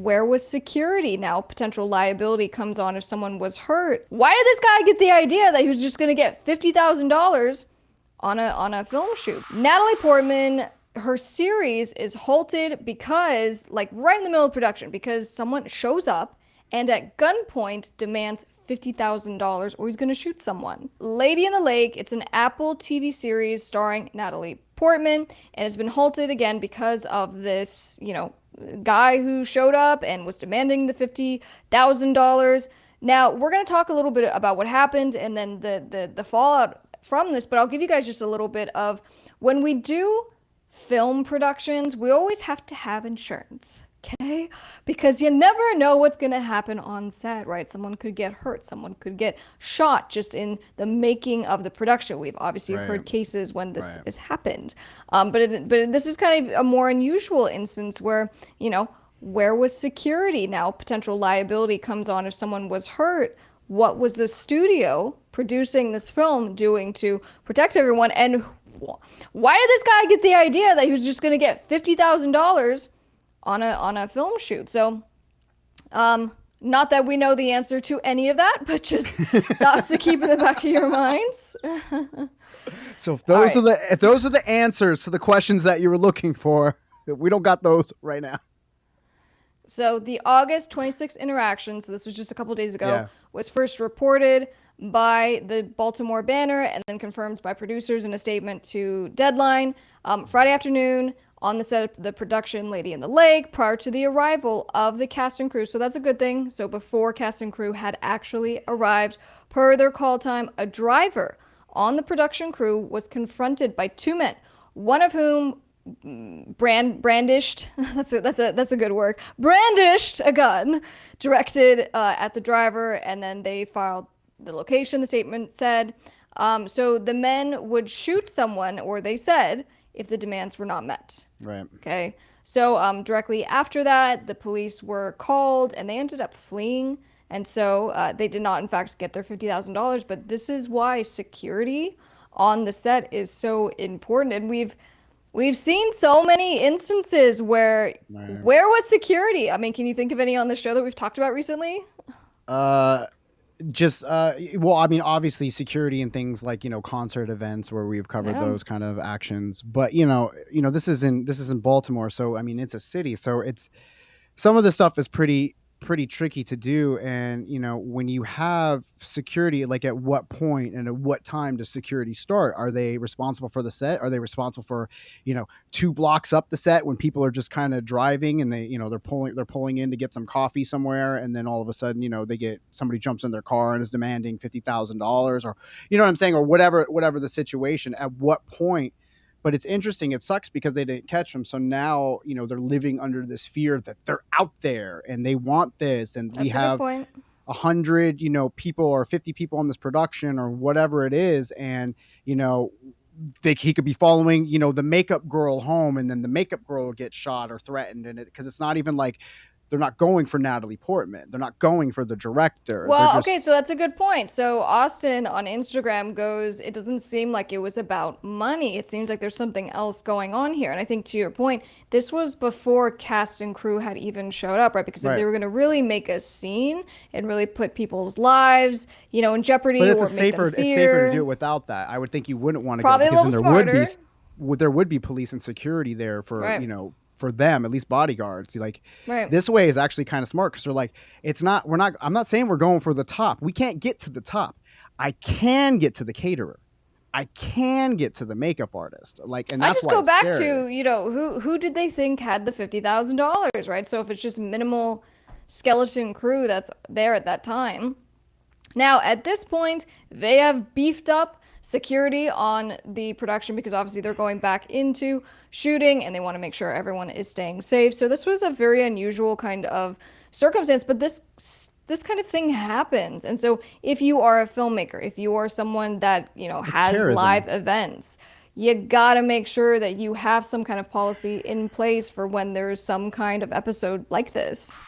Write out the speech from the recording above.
where was security? Now potential liability comes on if someone was hurt. Why did this guy get the idea that he was just going to get $50,000 on a film shoot? Natalie Portman, her series is halted because, like, right in the middle of production, because someone shows up and at gunpoint demands $50,000 or he's going to shoot someone. Lady in the Lake, it's an Apple TV series starring Natalie Portman, and it's been halted again because of this, guy who showed up and was demanding the $50,000. Now, we're going to talk a little bit about what happened and then the fallout from this, but I'll give you guys just a little bit of when we do film productions, we always have to have insurance. Okay? Because you never know what's going to happen on set, right? Someone could get hurt. Someone could get shot just in the making of the production. We've obviously heard cases when this has happened. But this is kind of a more unusual instance where, where was security? Now potential liability comes on if someone was hurt. What was the studio producing this film doing to protect everyone? And why did this guy get the idea that he was just going to get $50,000 on a film shoot? So, not that we know the answer to any of that, but just thoughts to keep in the back of your minds. So if those are the answers to the questions that you were looking for, we don't got those right now. So the August 26th interaction, so this was just a couple days ago, was first reported by the Baltimore Banner and then confirmed by producers in a statement to Deadline. Friday afternoon on the set of the production Lady in the Lake, prior to the arrival of the cast and crew. So that's a good thing. So before cast and crew had actually arrived, per their call time, a driver on the production crew was confronted by two men, one of whom brandished that's a good word, brandished a gun directed at the driver, and then they filed the location, the statement said. So the men would shoot someone, or they said, if the demands were not met. Right. Okay. So directly after that, the police were called and they ended up fleeing. And so they did not, in fact, get their $50,000. But this is why security on the set is so important. And we've seen so many instances where was security? I mean, can you think of any on the show that we've talked about recently? Well, I mean, obviously security and things like, concert events where we've covered those kind of actions, but this is in Baltimore. So, I mean, it's a city, so some of the stuff is pretty tricky to do. And, when you have security, like at what point and at what time does security start? Are they responsible for the set? Are they responsible for, 2 blocks up the set when people are just kind of driving and they, they're pulling in to get some coffee somewhere. And then all of a sudden, somebody jumps in their car and is demanding $50,000 or, you know what I'm saying? Or whatever the situation, at what point? But it's interesting. It sucks because they didn't catch them. So now, they're living under this fear that they're out there and they want this. And we have 100, people or 50 people on this production or whatever it is. And, he could be following, the makeup girl home, and then the makeup girl gets shot or threatened. And because it's not even like, they're not going for Natalie Portman. They're not going for the director. Well, okay, so that's a good point. So Austin on Instagram goes, it doesn't seem like it was about money. It seems like there's something else going on here. And I think to your point, this was before cast and crew had even showed up, right? Because if they were going to really make a scene and really put people's lives, in jeopardy, but it's safer to do it without that. I would think you wouldn't want to probably go, because a little then smarter. there would be police and security there for, for them, at least bodyguards. This way is actually kind of smart, because they're like, I'm not saying we're going for the top. We can't get to the top. I can get to the caterer. I can get to the makeup artist. And that's why I just go back to, who did they think had the $50,000, right? So if it's just minimal skeleton crew that's there at that time. Now, at this point, they have beefed up security on the production because obviously they're going back into shooting and they want to make sure everyone is staying safe. So this was a very unusual kind of circumstance, but this kind of thing happens. And so if you are a filmmaker, if you are someone that, has terrorism. Live events, you gotta make sure that you have some kind of policy in place for when there's some kind of episode like this.